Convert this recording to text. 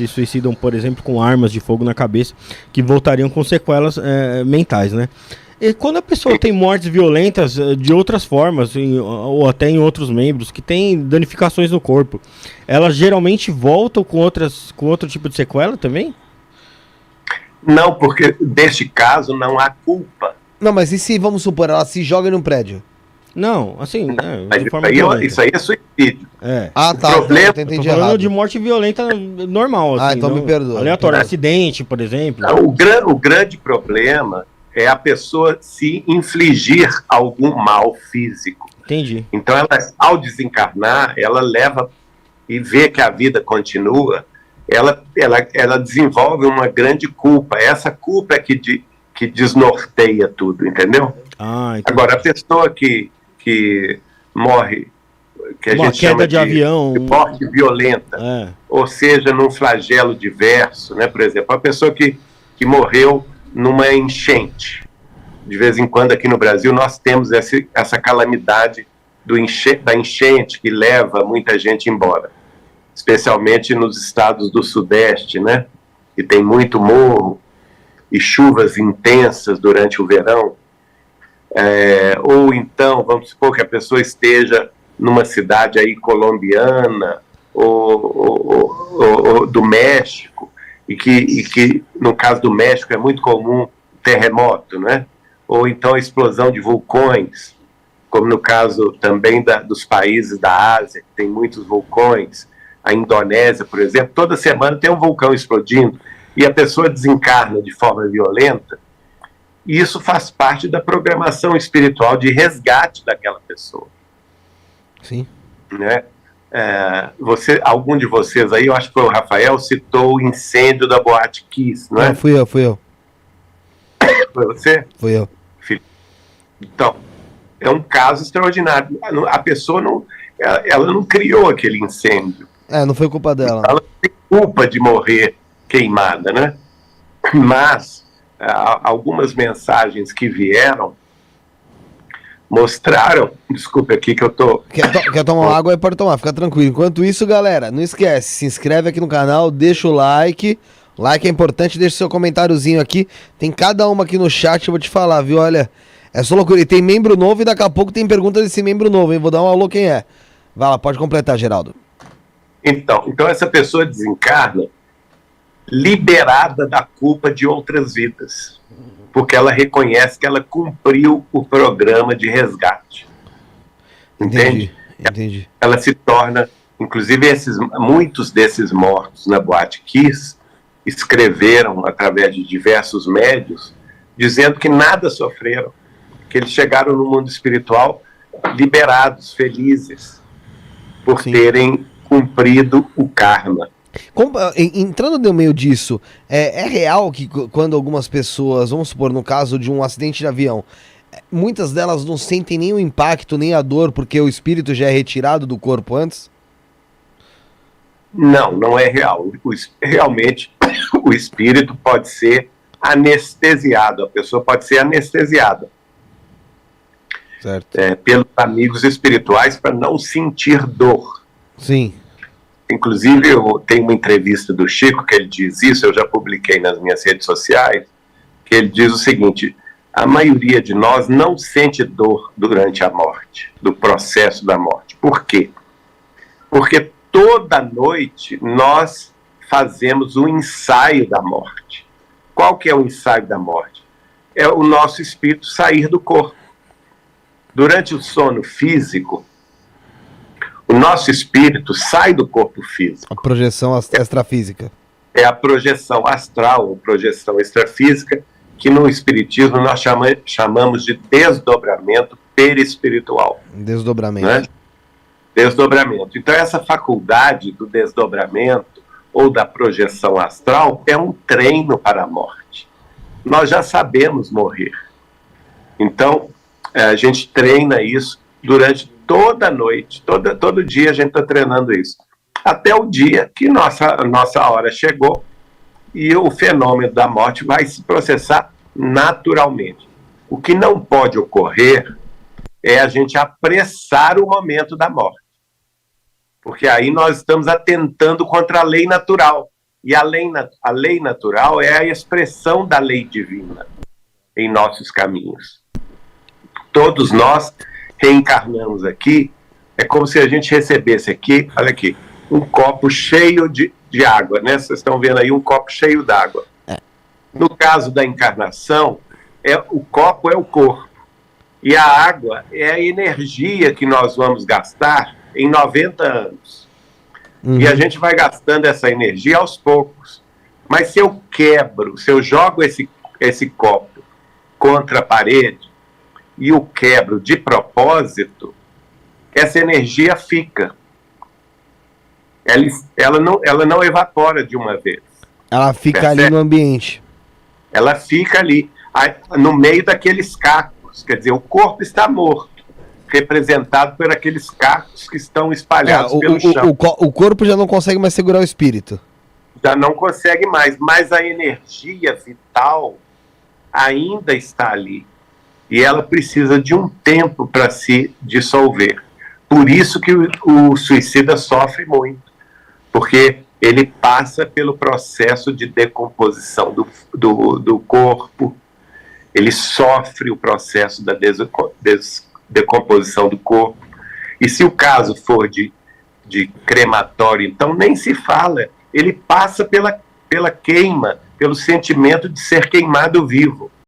se suicidam, por exemplo, com armas de fogo na cabeça, que voltariam com sequelas mentais, né? E quando a pessoa tem mortes violentas de outras formas, ou até em outros membros, que tem danificações no corpo, elas geralmente voltam com outro tipo de sequela também? Não, porque neste caso não há culpa. Não, mas e se, vamos supor, ela se joga num prédio? Não, assim, Mas de forma violenta. isso aí é suicídio. Ah, tá. O problema, então, Tô falando de morte violenta normal, assim. então me perdoa. Aleatório, acidente, por exemplo. o grande problema é a pessoa se infligir algum mal físico. Entendi. Então, ela, ao desencarnar, ela leva e vê que a vida continua, ela desenvolve uma grande culpa. Essa culpa é que desnorteia tudo, entendeu? Agora, a pessoa que morre, que a gente chama de avião, de morte violenta, ou seja, num flagelo diverso, né? Por exemplo, a pessoa que morreu numa enchente. De vez em quando aqui no Brasil nós temos essa calamidade da enchente que leva muita gente embora, especialmente nos estados do Sudeste, né? Que tem muito morro e chuvas intensas durante o verão. Ou então, vamos supor que a pessoa esteja numa cidade aí colombiana ou do México, e que no caso do México é muito comum terremoto, né? Ou então a explosão de vulcões, como no caso também dos países da Ásia, que tem muitos vulcões. A Indonésia, por exemplo, toda semana tem um vulcão explodindo e a pessoa desencarna de forma violenta. E isso faz parte da programação espiritual de resgate daquela pessoa. Sim. Né? Algum de vocês aí, eu acho que foi o Rafael, citou o incêndio da Boate Kiss, não é? Não, fui eu. Foi você? Fui eu. Então, é um caso extraordinário. A pessoa ela não criou aquele incêndio. Não foi culpa dela. Ela não tem culpa de morrer queimada, né? Mas algumas mensagens que vieram mostraram, desculpe aqui que eu tô... Quer tomar água, aí pode tomar, fica tranquilo. Enquanto isso, galera, não esquece, se inscreve aqui no canal, deixa o like é importante, deixa seu comentáriozinho aqui, tem cada uma aqui no chat, eu vou te falar, viu, olha, é só loucura, e tem membro novo e daqui a pouco tem pergunta desse membro novo, hein, vou dar um alô quem é. Vai lá, pode completar, Geraldo. Então essa pessoa desencarna liberada da culpa de outras vidas, porque ela reconhece que ela cumpriu o programa de resgate. Entende? Entendi. Ela se torna, inclusive muitos desses mortos na Boate Kiss escreveram através de diversos médios, dizendo que nada sofreram, que eles chegaram no mundo espiritual liberados, felizes, por terem cumprido o karma. Entrando no meio disso, é real que quando algumas pessoas, vamos supor, no caso de um acidente de avião, muitas delas não sentem nem o impacto, nem a dor, porque o espírito já é retirado do corpo antes? Não é real. Realmente, o espírito pode ser anestesiado, a pessoa pode ser anestesiada. Certo. Pelos amigos espirituais para não sentir dor. Sim. Inclusive, eu tenho uma entrevista do Chico que ele diz isso, eu já publiquei nas minhas redes sociais, que ele diz o seguinte: a maioria de nós não sente dor durante a morte, do processo da morte. Por quê? Porque toda noite nós fazemos o ensaio da morte. Qual que é o ensaio da morte? É o nosso espírito sair do corpo. Durante o sono físico, o nosso espírito sai do corpo físico. A projeção extrafísica. É a projeção astral, ou projeção extrafísica, que no espiritismo nós chamamos de desdobramento perispiritual. Desdobramento. Né? Desdobramento. Então essa faculdade do desdobramento ou da projeção astral é um treino para a morte. Nós já sabemos morrer. Então a gente treina isso durante toda a noite, todo dia a gente está treinando isso. Até o dia que nossa hora chegou e o fenômeno da morte vai se processar naturalmente. O que não pode ocorrer é a gente apressar o momento da morte. Porque aí nós estamos atentando contra a lei natural. E a lei natural é a expressão da lei divina em nossos caminhos. Todos nós reencarnamos aqui, é como se a gente recebesse aqui, olha aqui, um copo cheio de água, né? Vocês estão vendo aí um copo cheio d'água. No caso da encarnação, o copo é o corpo, e a água é a energia que nós vamos gastar em 90 anos. E a gente vai gastando essa energia aos poucos. Mas se eu jogo esse copo contra a parede e o quebro de propósito, essa energia fica. Ela não evapora de uma vez. Ela fica ali no ambiente. Ela fica ali, no meio daqueles cacos. Quer dizer, o corpo está morto, representado por aqueles cacos que estão espalhados pelo chão. O corpo já não consegue mais segurar o espírito. Já não consegue mais, mas a energia vital ainda está ali. E ela precisa de um tempo para se dissolver. Por isso que o suicida sofre muito. Porque ele passa pelo processo de decomposição do corpo, ele sofre o processo da decomposição do corpo. E se o caso for de crematório, então nem se fala, ele passa pela queima, pelo sentimento de ser queimado vivo.